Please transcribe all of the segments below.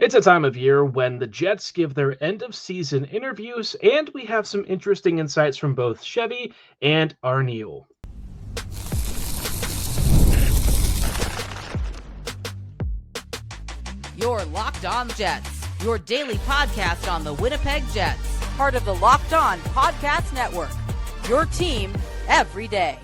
It's a time of year when the Jets give their end of season interviews, and we have some interesting insights from both Chevy and Arneal. Your Locked On Jets, your daily podcast on the Winnipeg Jets, part of the Locked On Podcast Network. Your team every day.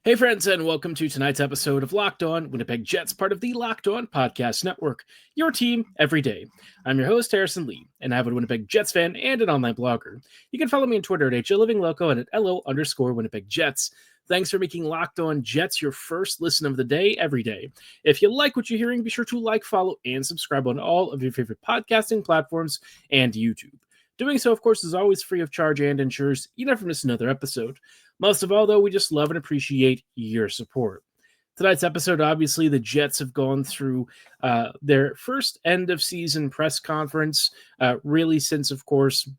Hey friends, and welcome to tonight's episode of Locked On Winnipeg Jets, part of the Locked On Podcast Network, your team every day. I'm your host, Harrison Lee, an avid Winnipeg Jets fan and an online blogger. You can follow me on Twitter at HLivingLoco and at LO_Winnipeg Jets. Thanks for making Locked On Jets your first listen of the day every day. If you like what you're hearing, be sure to like, follow, and subscribe on all of your favorite podcasting platforms and YouTube. Doing so, of course, is always free of charge and ensures you never miss another episode. Most of all, though, we just love and appreciate your support. Tonight's episode, obviously, the Jets have gone through their first end-of-season press conference, really since, of course,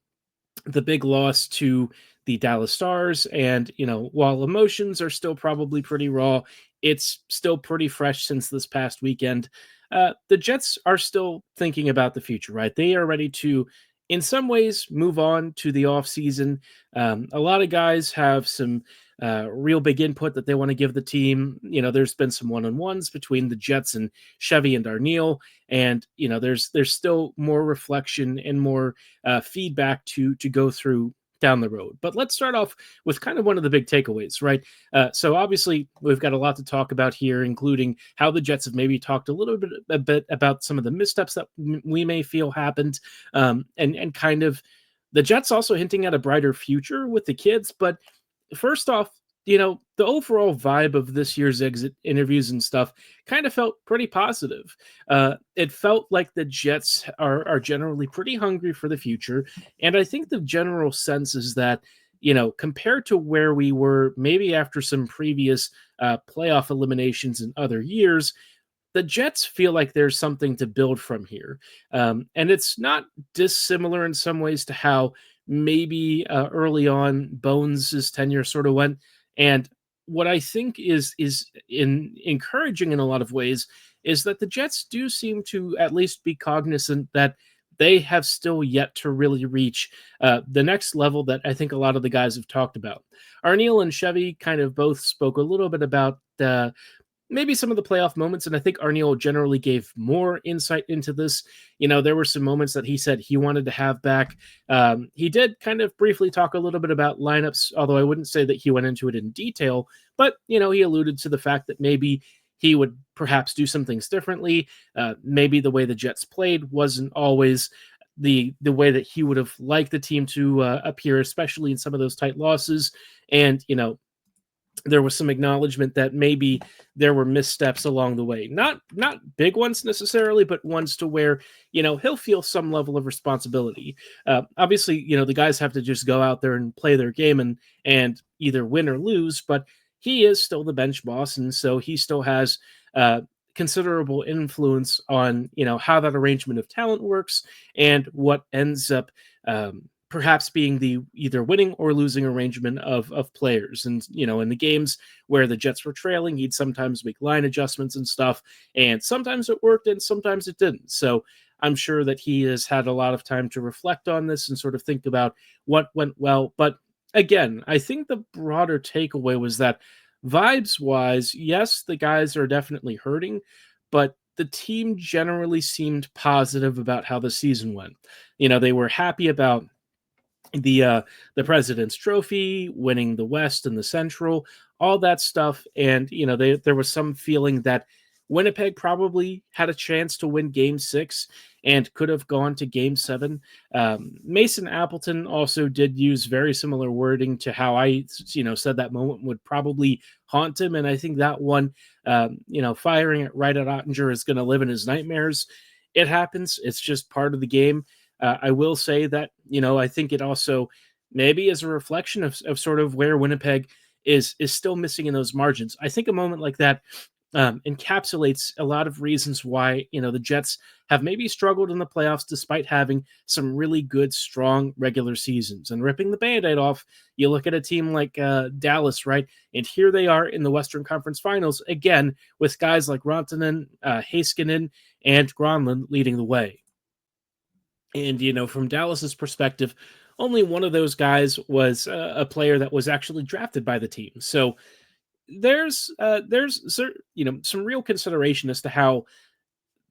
the big loss to the Dallas Stars. And, while emotions are still probably pretty raw, it's still pretty fresh since this past weekend. The Jets are still thinking about the future, right? They are ready to, in some ways, move on to the offseason. A lot of guys have some real big input that they want to give the team. There's been some one-on-ones between the Jets and Chevy and Arneal, and there's still more reflection and more feedback to go through down the road. But let's start off with kind of one of the big takeaways, right? So obviously we've got a lot to talk about here, including how the Jets have maybe talked a bit about some of the missteps that we may feel happened, and kind of the Jets also hinting at a brighter future with the kids. But first off, the overall vibe of this year's exit interviews and stuff kind of felt pretty positive. It felt like the Jets are generally pretty hungry for the future. And I think the general sense is that, compared to where we were maybe after some previous playoff eliminations in other years, the Jets feel like there's something to build from here. And it's not dissimilar in some ways to how maybe early on Bones' tenure sort of went. And what I think is encouraging in a lot of ways is that the Jets do seem to at least be cognizant that they have still yet to really reach the next level that I think a lot of the guys have talked about. Arneal and Chevy kind of both spoke a little bit about maybe some of the playoff moments, and I think Arneal generally gave more insight into this. There were some moments that he said he wanted to have back. He did kind of briefly talk a little bit about lineups, although I wouldn't say that he went into it in detail. But, he alluded to the fact that maybe he would perhaps do some things differently. Maybe the way the Jets played wasn't always the way that he would have liked the team to appear, especially in some of those tight losses. And, there was some acknowledgement that maybe there were missteps along the way. Not big ones necessarily, but ones to where, he'll feel some level of responsibility. Obviously, the guys have to just go out there and play their game and either win or lose, but he is still the bench boss. And so he still has considerable influence on, how that arrangement of talent works and what ends up perhaps being the either winning or losing arrangement of players. And, in the games where the Jets were trailing, he'd sometimes make line adjustments and stuff. And sometimes it worked and sometimes it didn't. So I'm sure that he has had a lot of time to reflect on this and sort of think about what went well. But again, I think the broader takeaway was that vibes-wise, yes, the guys are definitely hurting, but the team generally seemed positive about how the season went. They were happy about the President's Trophy, winning the West and the Central, all that stuff. And, there was some feeling that Winnipeg probably had a chance to win Game 6 and could have gone to Game 7. Mason Appleton also did use very similar wording to how I, said that moment would probably haunt him. And I think that one, firing it right at Ottinger is going to live in his nightmares. It happens. It's just part of the game. I will say that, I think it also maybe is a reflection of sort of where Winnipeg is still missing in those margins. I think a moment like that encapsulates a lot of reasons why the Jets have maybe struggled in the playoffs despite having some really good, strong regular seasons. And ripping the Band-Aid off, you look at a team like Dallas, right? And here they are in the Western Conference Finals again with guys like Rantanen, Heiskanen, and Granlund leading the way. And from Dallas's perspective, only one of those guys was a player that was actually drafted by the team. So there's some real consideration as to how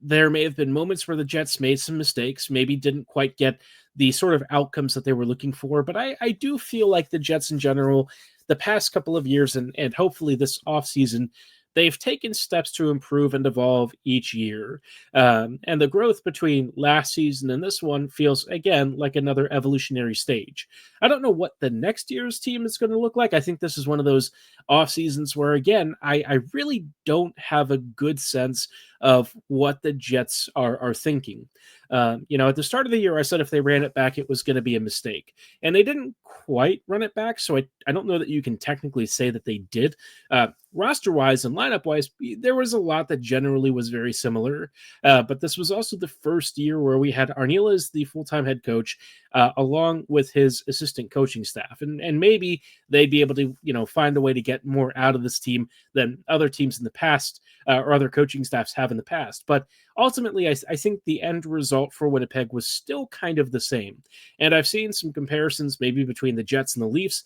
there may have been moments where the Jets made some mistakes, maybe didn't quite get the sort of outcomes that they were looking for. But I do feel like the Jets in general, the past couple of years and hopefully this offseason, they've taken steps to improve and evolve each year. And the growth between last season and this one feels, again, like another evolutionary stage. I don't know what the next year's team is going to look like. I think this is one of those off seasons where, again, I really don't have a good sense of what the Jets are thinking. At the start of the year, I said if they ran it back, it was going to be a mistake. And they didn't quite run it back, so I don't know that you can technically say that they did. Roster-wise and lineup-wise, there was a lot that generally was very similar. But this was also the first year where we had Arniel as the full-time head coach, along with his assistant coaching staff. And maybe they'd be able to, find a way to get more out of this team than other teams in the past, or other coaching staffs have in the past. But ultimately, I think the end result for Winnipeg was still kind of the same. And I've seen some comparisons maybe between the Jets and the Leafs,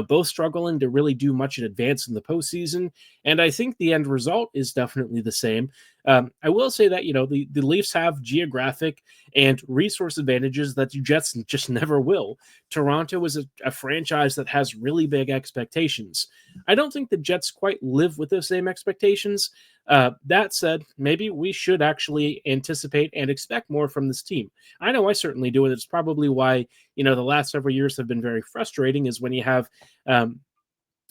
both struggling to really do much in advance in the postseason. And I think the end result is definitely the same. I will say that, the Leafs have geographic and resource advantages that the Jets just never will. Toronto is a franchise that has really big expectations. I don't think the Jets quite live with those same expectations. That said, maybe we should actually anticipate and expect more from this team. I know I certainly do, and it's probably why, the last several years have been very frustrating, is when you have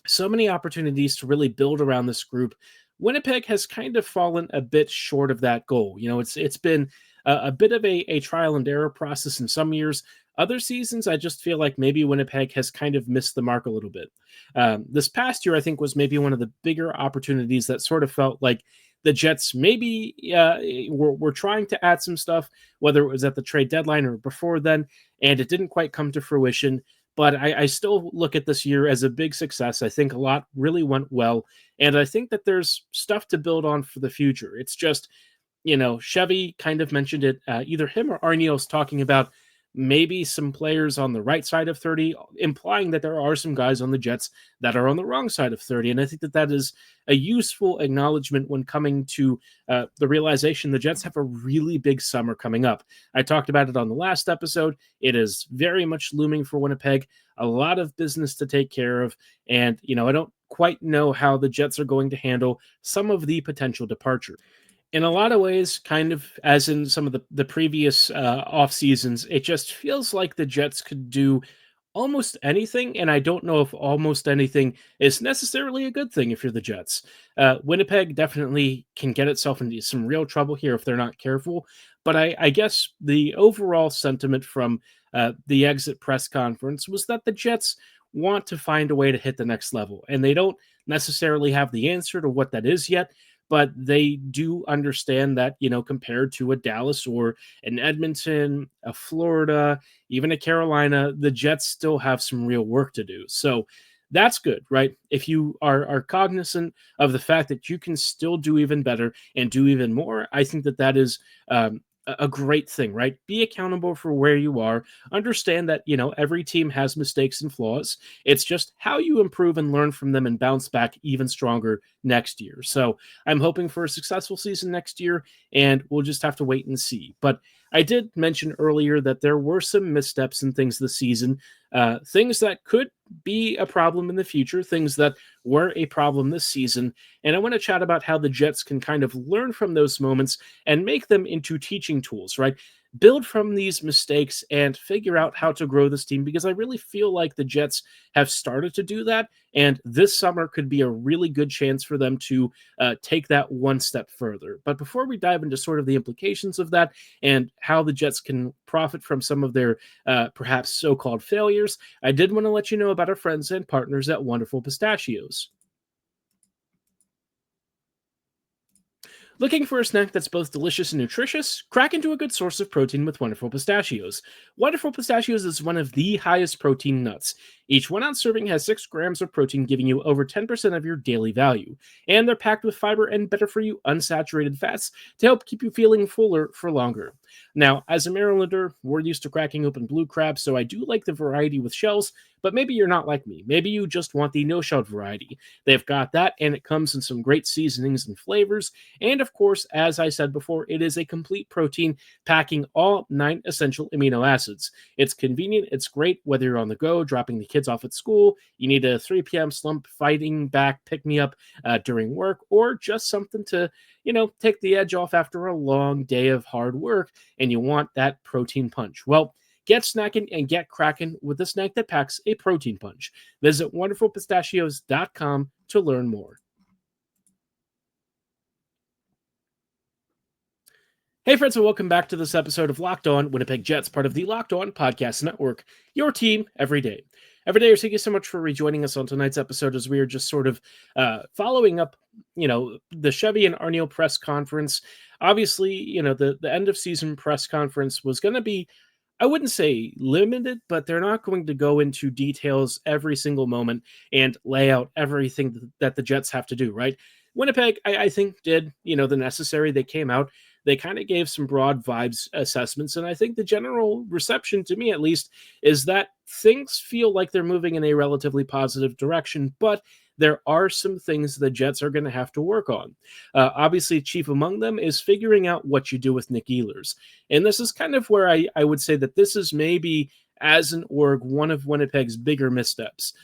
so many opportunities to really build around this group. Winnipeg has kind of fallen a bit short of that goal. It's been a bit of a trial and error process in some years. Other seasons, I just feel like maybe Winnipeg has kind of missed the mark a little bit. This past year, I think, was maybe one of the bigger opportunities that sort of felt like the Jets maybe were trying to add some stuff, whether it was at the trade deadline or before then, and it didn't quite come to fruition. But I still look at this year as a big success. I think a lot really went well, and I think that there's stuff to build on for the future. It's just, Chevy kind of mentioned it, either him or Arniel's talking about maybe some players on the right side of 30, implying that there are some guys on the Jets that are on the wrong side of 30. And I think that is a useful acknowledgement when coming to the realization the Jets have a really big summer coming up. I talked about it on the last episode. It is very much looming for Winnipeg, a lot of business to take care of. And, I don't quite know how the Jets are going to handle some of the potential departure. In a lot of ways, kind of as in some of the previous off seasons, it just feels like the Jets could do almost anything, and I don't know if almost anything is necessarily a good thing if you're the Jets. Winnipeg definitely can get itself into some real trouble here if they're not careful, but I guess the overall sentiment from the exit press conference was that the Jets want to find a way to hit the next level, and they don't necessarily have the answer to what that is yet, but they do understand that, compared to a Dallas or an Edmonton, a Florida, even a Carolina, the Jets still have some real work to do. So that's good, right? If you are cognizant of the fact that you can still do even better and do even more, I think that is a great thing, right? Be accountable for where you are. Understand that, every team has mistakes and flaws. It's just how you improve and learn from them and bounce back even stronger next year. So I'm hoping for a successful season next year, and we'll just have to wait and see. But I did mention earlier that there were some missteps and things this season, things that could be a problem in the future, things that were a problem this season. And I want to chat about how the Jets can kind of learn from those moments and make them into teaching tools, right? Build from these mistakes and figure out how to grow this team, because I really feel like the Jets have started to do that. And this summer could be a really good chance for them to take that one step further. But before we dive into sort of the implications of that and how the Jets can profit from some of their perhaps so-called failures, I did want to let you know about our friends and partners at Wonderful Pistachios. Looking for a snack that's both delicious and nutritious? Crack into a good source of protein with Wonderful Pistachios. Wonderful Pistachios is one of the highest protein nuts. Each 1 ounce serving has 6 grams of protein, giving you over 10% of your daily value. And they're packed with fiber and better for you unsaturated fats to help keep you feeling fuller for longer. Now, as a Marylander, we're used to cracking open blue crabs, so I do like the variety with shells, but maybe you're not like me. Maybe you just want the no-shelled variety. They've got that, and it comes in some great seasonings and flavors. And of course, as I said before, it is a complete protein packing all 9 essential amino acids. It's convenient, it's great whether you're on the go, dropping the kids off at school, you need a 3 p.m. slump fighting back pick me up during work, or just something to, take the edge off after a long day of hard work and you want that protein punch. Well, get snackin' and get crackin' with a snack that packs a protein punch. Visit wonderfulpistachios.com to learn more. Hey, friends, and welcome back to this episode of Locked On Winnipeg Jets, part of the Locked On Podcast Network, your team every day. Every day, thank you so much for rejoining us on tonight's episode as we are just sort of following up, the Chevy and Arneal press conference. Obviously, the end of season press conference was going to be, I wouldn't say limited, but they're not going to go into details every single moment and lay out everything that the Jets have to do, right? Winnipeg, I think, did, the necessary. They came out. They kind of gave some broad vibes assessments, and I think the general reception, to me at least, is that things feel like they're moving in a relatively positive direction, but there are some things the Jets are going to have to work on. Obviously, chief among them is figuring out what you do with Nick Ehlers. And this is kind of where I would say that this is maybe, as an org, one of Winnipeg's bigger missteps.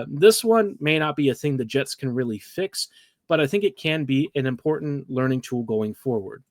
This one may not be a thing the Jets can really fix, but I think it can be an important learning tool going forward.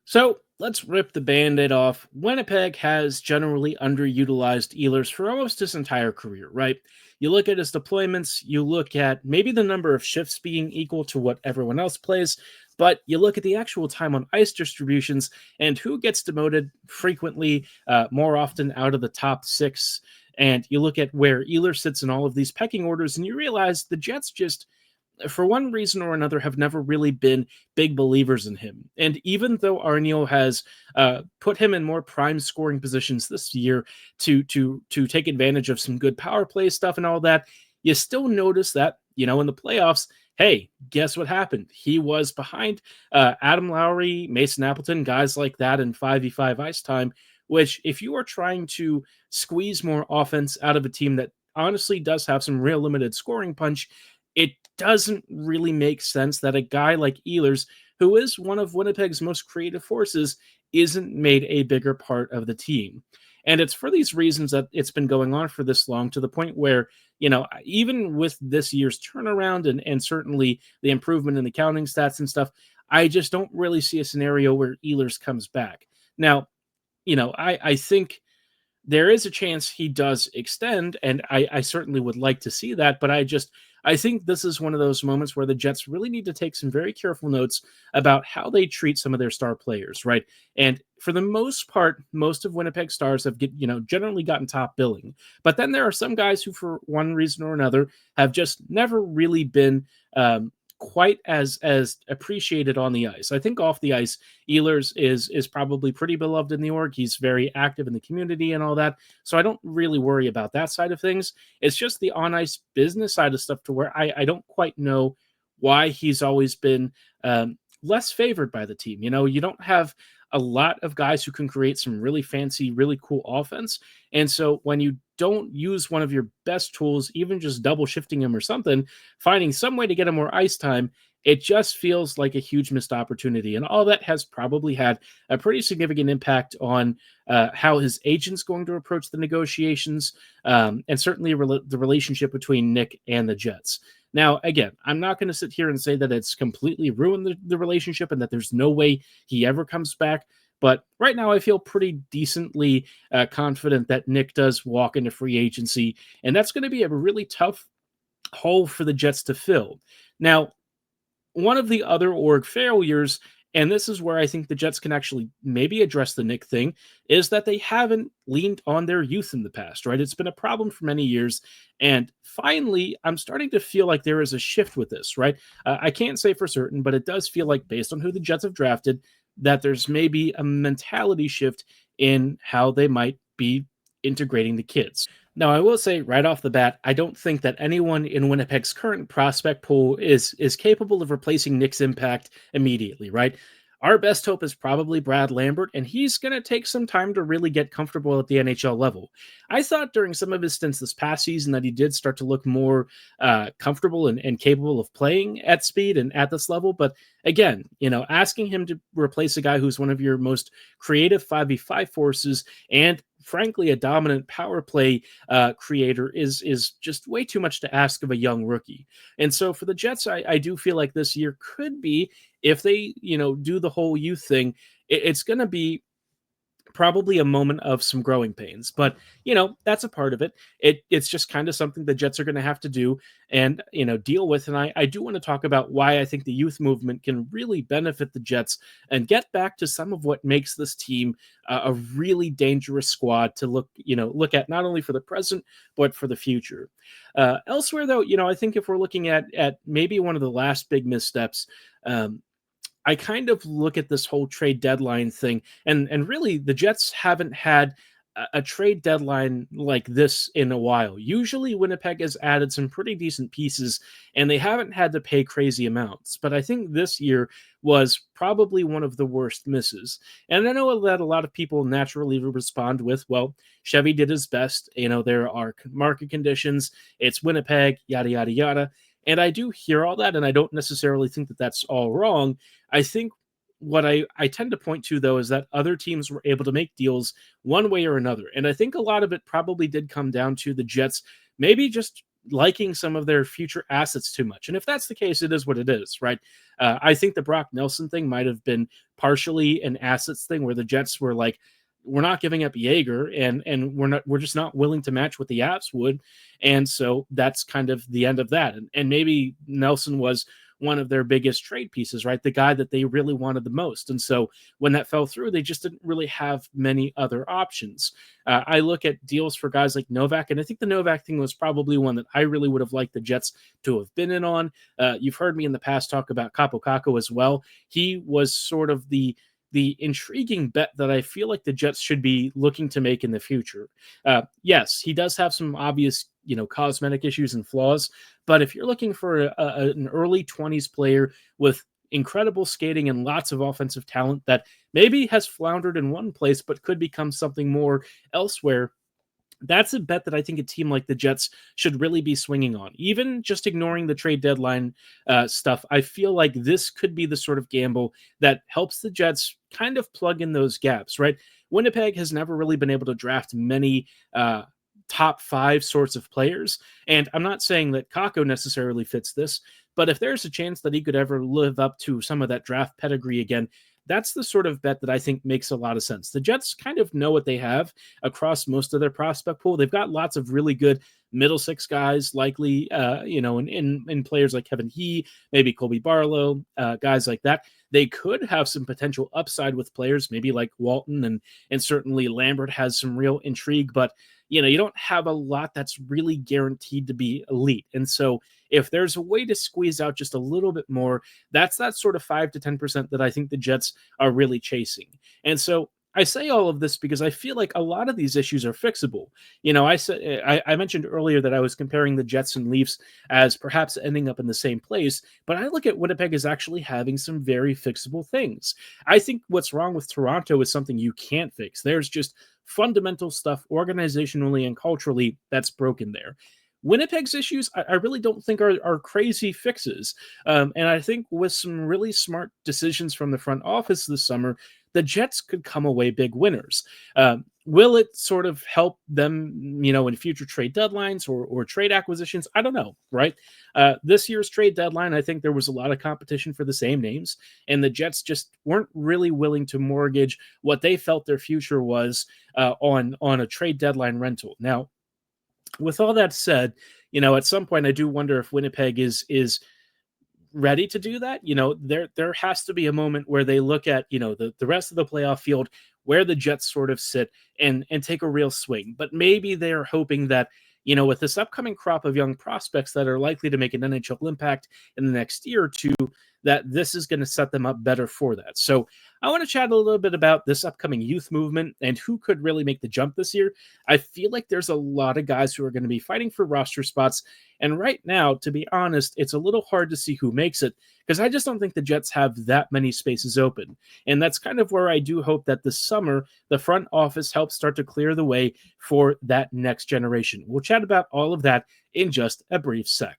So let's rip the Band-Aid off. Winnipeg has generally underutilized Ehlers for almost his entire career, right? You look at his deployments, you look at maybe the number of shifts being equal to what everyone else plays, but you look at the actual time on ice distributions and who gets demoted frequently, more often out of the top 6. And you look at where Ehlers sits in all of these pecking orders, and you realize the Jets just, for one reason or another, have never really been big believers in him. And even though Arneal has put him in more prime scoring positions this year to take advantage of some good power play stuff and all that, you still notice that, in the playoffs, hey, guess what happened? He was behind Adam Lowry, Mason Appleton, guys like that in 5v5 ice time, which if you are trying to squeeze more offense out of a team that honestly does have some real limited scoring punch, it doesn't really make sense that a guy like Ehlers, who is one of Winnipeg's most creative forces, isn't made a bigger part of the team. And it's for these reasons that it's been going on for this long, to the point where, even with this year's turnaround and certainly the improvement in the counting stats and stuff, I just don't really see a scenario where Ehlers comes back. Now, I think there is a chance he does extend, and I certainly would like to see that, but I think this is one of those moments where the Jets really need to take some very careful notes about how they treat some of their star players, right? And for the most part, most of Winnipeg stars have generally gotten top billing. But then there are some guys who, for one reason or another, have just never really been quite as appreciated on the ice. I think off the ice, Ehlers is probably pretty beloved in the org. He's very active in the community and all that. So I don't really worry about that side of things. It's just the on-ice business side of stuff to where I don't quite know why he's always been less favored by the team. You don't have a lot of guys who can create some really fancy, really cool offense. And so when you don't use one of your best tools, even just double shifting him or something, finding some way to get him more ice time, it just feels like a huge missed opportunity. And all that has probably had a pretty significant impact on how his agent's going to approach the negotiations, and certainly the relationship between Nick and the Jets. Now, again, I'm not going to sit here and say that it's completely ruined the relationship and that there's no way he ever comes back. But right now, I feel pretty decently confident that Nick does walk into free agency, and that's going to be a really tough hole for the Jets to fill. Now, one of the other org failures And this is where I think the Jets can actually maybe address the Nick thing, is that they haven't leaned on their youth in the past, right? It's been a problem for many years. And finally, I'm starting to feel like there is a shift with this, right? I can't say for certain, but it does feel like, based on who the Jets have drafted, that there's maybe a mentality shift in how they might be integrating the kids. Now, I will say right off the bat, I don't think that anyone in Winnipeg's current prospect pool is capable of replacing Nick's impact immediately, right? Our best hope is probably Brad Lambert, and he's going to take some time to really get comfortable at the NHL level. I thought during some of his stints this past season that he did start to look more comfortable and capable of playing at speed and at this level. But again, asking him to replace a guy who's one of your most creative 5v5 forces and frankly a dominant power play creator is just way too much to ask of a young rookie. And so for the Jets, I do feel like this year could be, if they do the whole youth thing, it's going to be probably a moment of some growing pains, but that's a part of it. It's just kind of something the Jets are going to have to do and deal with. And I do want to talk about why I think the youth movement can really benefit the Jets and get back to some of what makes this team a really dangerous squad to look at, not only for the present but for the future. Elsewhere, though, I think if we're looking at maybe one of the last big missteps, I kind of look at this whole trade deadline thing, and really the Jets haven't had a trade deadline like this in a while. Usually Winnipeg has added some pretty decent pieces and they haven't had to pay crazy amounts. But I think this year was probably one of the worst misses. And I know that a lot of people naturally respond with, well, Chevy did his best. There are market conditions. It's Winnipeg, yada, yada, yada. And I do hear all that, and I don't necessarily think that that's all wrong. I think what I tend to point to, though, is that other teams were able to make deals one way or another. And I think a lot of it probably did come down to the Jets maybe just liking some of their future assets too much. And if that's the case, it is what it is, right? I think the Brock Nelson thing might have been partially an assets thing where the Jets were like, we're not giving up Jaeger, and we're just not willing to match what the Avs would. And so that's kind of the end of that. And maybe Nelson was one of their biggest trade pieces, right? The guy that they really wanted the most. And so when that fell through, they just didn't really have many other options. I look at deals for guys like Novak, and I think the Novak thing was probably one that I really would have liked the Jets to have been in on. You've heard me in the past talk about Capo Caco as well. He was sort of the intriguing bet that I feel like the Jets should be looking to make in the future. Yes, he does have some obvious, cosmetic issues and flaws, but if you're looking for an early 20s player with incredible skating and lots of offensive talent that maybe has floundered in one place but could become something more elsewhere, that's a bet that I think a team like the Jets should really be swinging on. Even just ignoring the trade deadline stuff, I feel like this could be the sort of gamble that helps the Jets kind of plug in those gaps, right? Winnipeg has never really been able to draft many top 5 sorts of players, and I'm not saying that Kako necessarily fits this, but if there's a chance that he could ever live up to some of that draft pedigree again, that's the sort of bet that I think makes a lot of sense. The Jets kind of know what they have across most of their prospect pool. They've got lots of really good middle six guys, likely, in players like Kevin He, maybe Colby Barlow, guys like that. They could have some potential upside with players, maybe like Walton, and certainly Lambert has some real intrigue, but you don't have a lot that's really guaranteed to be elite. And so if there's a way to squeeze out just a little bit more, that's that sort of 5 to 10% that I think the Jets are really chasing. And so I say all of this because I feel like a lot of these issues are fixable. I mentioned earlier that I was comparing the Jets and Leafs as perhaps ending up in the same place, but I look at Winnipeg as actually having some very fixable things. I think what's wrong with Toronto is something you can't fix. There's just fundamental stuff organizationally and culturally that's broken there. Winnipeg's issues, I really don't think are crazy fixes. And I think with some really smart decisions from the front office this summer, the Jets could come away big winners. Will it sort of help them, in future trade deadlines or trade acquisitions? I don't know, right? This year's trade deadline, I think there was a lot of competition for the same names, and the Jets just weren't really willing to mortgage what they felt their future was on a trade deadline rental. Now, with all that said, at some point I do wonder if Winnipeg is ready to do that. There has to be a moment where they look at, the rest of the playoff field, where the Jets sort of sit, and take a real swing. But maybe they're hoping that, with this upcoming crop of young prospects that are likely to make an NHL impact in the next year or two, that this is going to set them up better for that. So I want to chat a little bit about this upcoming youth movement and who could really make the jump this year. I feel like there's a lot of guys who are going to be fighting for roster spots. And right now, to be honest, it's a little hard to see who makes it, because I just don't think the Jets have that many spaces open. And that's kind of where I do hope that this summer, the front office helps start to clear the way for that next generation. We'll chat about all of that in just a brief sec.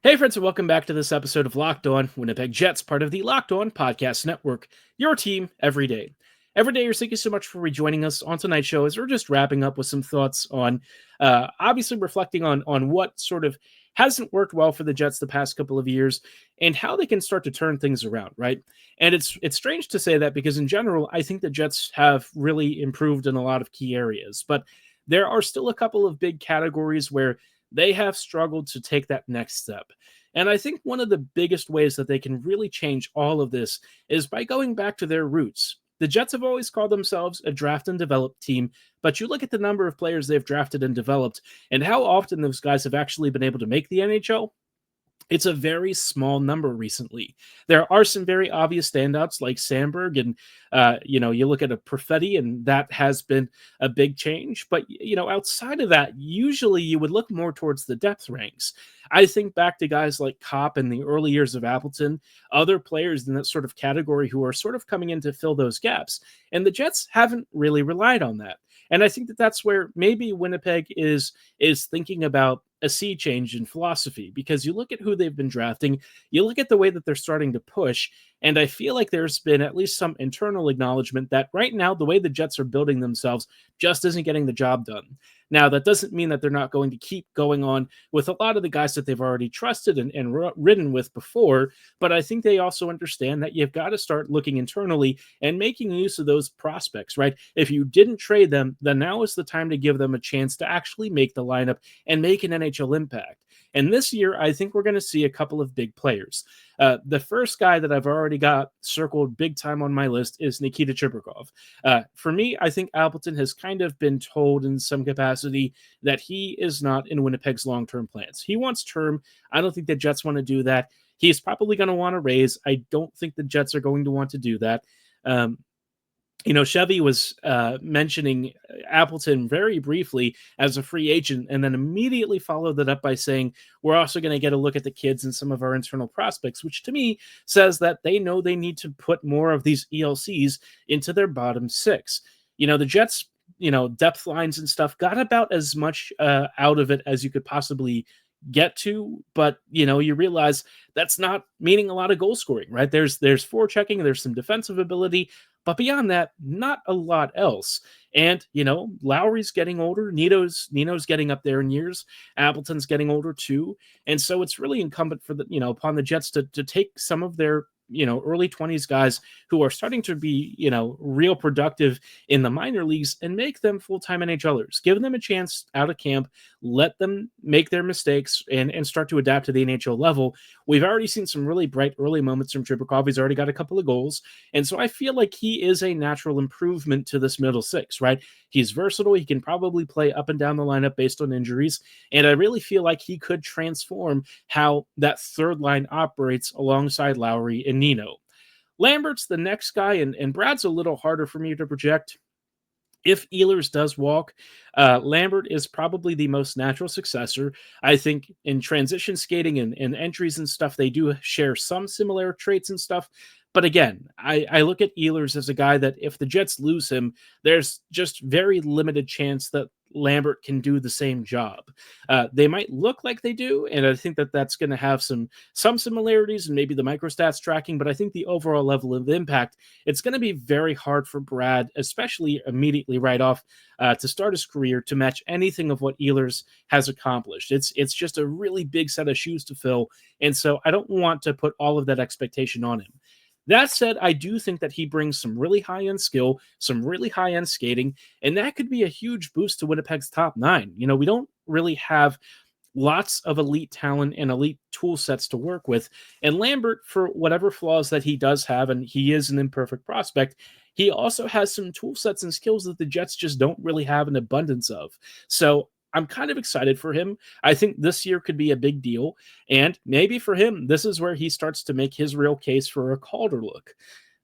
Hey friends, and welcome back to this episode of Locked On Winnipeg Jets, part of the Locked On Podcast Network, your team every day. Every day, thank you so much for rejoining us on tonight's show as we're just wrapping up with some thoughts on, obviously reflecting on what sort of hasn't worked well for the Jets the past couple of years and how they can start to turn things around, right? And it's strange to say that, because in general, I think the Jets have really improved in a lot of key areas, but there are still a couple of big categories where they have struggled to take that next step. And I think one of the biggest ways that they can really change all of this is by going back to their roots. The Jets have always called themselves a draft and develop team, but you look at the number of players they've drafted and developed and how often those guys have actually been able to make the NHL. It's a very small number recently. There are some very obvious standouts like Sandberg, and you look at a Perfetti, and that has been a big change. But outside of that, usually you would look more towards the depth ranks. I think back to guys like Kopp in the early years of Appleton, other players in that sort of category who are sort of coming in to fill those gaps, and the Jets haven't really relied on that. And I think that that's where maybe Winnipeg is thinking about a sea change in philosophy, because you look at who they've been drafting, you look at the way that they're starting to push, and I feel like there's been at least some internal acknowledgement that right now the way the Jets are building themselves just isn't getting the job done. Now, that doesn't mean that they're not going to keep going on with a lot of the guys that they've already trusted and ridden with before, but I think they also understand that you've got to start looking internally and making use of those prospects, right? If you didn't trade them, then now is the time to give them a chance to actually make the lineup and make an NHL impact. And this year, I think we're going to see a couple of big players. The first guy that I've already got circled big time on my list is Nikita Chibrikov. For me, I think Appleton has kind of been told in some capacity that he is not in Winnipeg's long-term plans. He wants term. I don't think the Jets want to do that. He's probably going to want to raise. I don't think the Jets are going to want to do that. Chevy was mentioning Appleton very briefly as a free agent, and then immediately followed that up by saying, we're also going to get a look at the kids and some of our internal prospects, which to me says that they know they need to put more of these ELCs into their bottom six. The Jets, depth lines and stuff got about as much out of it as you could possibly get to, but you realize that's not meaning a lot of goal scoring, right? There's forechecking, there's some defensive ability, but beyond that, not a lot else. And Lowry's getting older, Nino's getting up there in years, Appleton's getting older too, and so it's really incumbent for the upon the Jets to take some of their early 20s guys who are starting to be, real productive in the minor leagues and make them full-time NHLers. Give them a chance out of camp, let them make their mistakes and start to adapt to the NHL level. We've already seen some really bright early moments from Chibrikov. He's already got a couple of goals. And so I feel like he is a natural improvement to this middle six, right? He's versatile. He can probably play up and down the lineup based on injuries. And I really feel like he could transform how that third line operates alongside Lowry and Nino. Lambert's the next guy, and Brad's a little harder for me to project. If Ehlers does walk, Lambert is probably the most natural successor. I think in transition skating and entries and stuff, they do share some similar traits and stuff. But again, I look at Ehlers as a guy that if the Jets lose him, there's just very limited chance that Lambert can do the same job. They might look like they do, and I think that that's going to have some similarities and maybe the microstats tracking, but I think the overall level of impact, it's going to be very hard for Brad, especially immediately right off, to start his career to match anything of what Ehlers has accomplished. It's just a really big set of shoes to fill, and so I don't want to put all of that expectation on him. That said, I do think that he brings some really high-end skill, some really high-end skating, and that could be a huge boost to Winnipeg's top nine. We don't really have lots of elite talent and elite tool sets to work with. And Lambert, for whatever flaws that he does have, and he is an imperfect prospect, he also has some tool sets and skills that the Jets just don't really have an abundance of. So I'm kind of excited for him. I think this year could be a big deal. And maybe for him, this is where he starts to make his real case for a Calder look.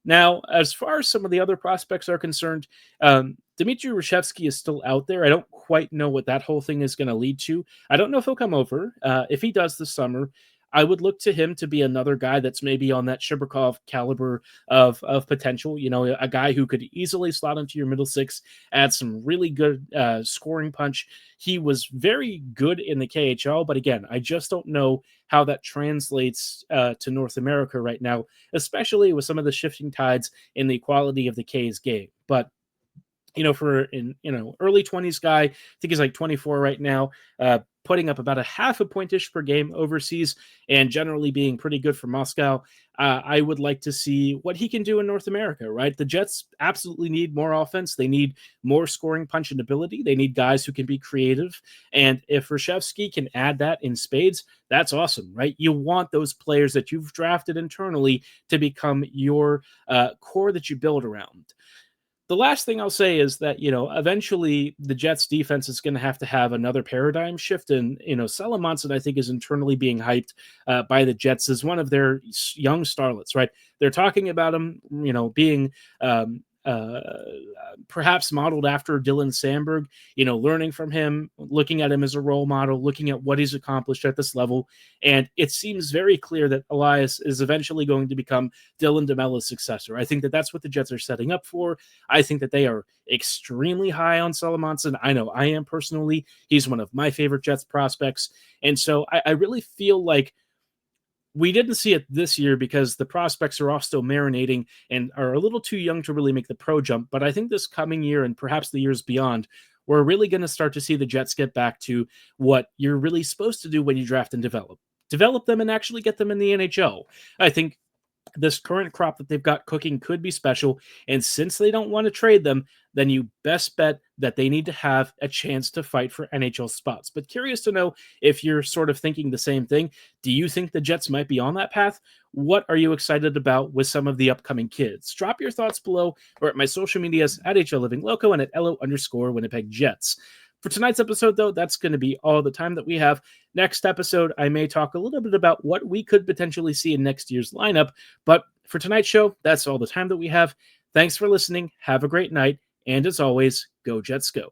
Now, as far as some of the other prospects are concerned, Dmitry Reshevsky is still out there. I don't quite know what that whole thing is going to lead to. I don't know if he'll come over. If he does this summer, I would look to him to be another guy that's maybe on that Shibrikov caliber of potential. A guy who could easily slot into your middle six, add some really good scoring punch. He was very good in the KHL, but again, I just don't know how that translates to North America right now, especially with some of the shifting tides in the quality of the K's game. But for an early 20s guy, I think he's like 24 right now, putting up about a half a point-ish per game overseas and generally being pretty good for Moscow. I would like to see what he can do in North America, right? The Jets absolutely need more offense. They need more scoring punch and ability. They need guys who can be creative. And if Reshevsky can add that in spades, that's awesome, right? You want those players that you've drafted internally to become your core that you build around. The last thing I'll say is that, eventually the Jets defense is going to have another paradigm shift. And, Salah Monson, I think, is internally being hyped by the Jets as one of their young starlets, right? They're talking about him, being perhaps modeled after Dylan Sandberg, learning from him, looking at him as a role model, looking at what he's accomplished at this level. And it seems very clear that Elias is eventually going to become Dylan DeMella's successor. I think that that's what the Jets are setting up for. I think that they are extremely high on Salamanson. I know I am personally. He's one of my favorite Jets prospects. And so I really feel like we didn't see it this year because the prospects are all still marinating and are a little too young to really make the pro jump. But I think this coming year and perhaps the years beyond, we're really going to start to see the Jets get back to what you're really supposed to do when you draft and develop them and actually get them in the NHL. I think this current crop that they've got cooking could be special. And since they don't want to trade them, then you best bet that they need to have a chance to fight for NHL spots. But curious to know if you're sort of thinking the same thing. Do you think the Jets might be on that path? What are you excited about with some of the upcoming kids? Drop your thoughts below or at my social medias at HLLivingLoco and at LO_Winnipeg Jets. For tonight's episode, though, that's going to be all the time that we have. Next episode, I may talk a little bit about what we could potentially see in next year's lineup. But for tonight's show, that's all the time that we have. Thanks for listening. Have a great night. And as always, go Jets go.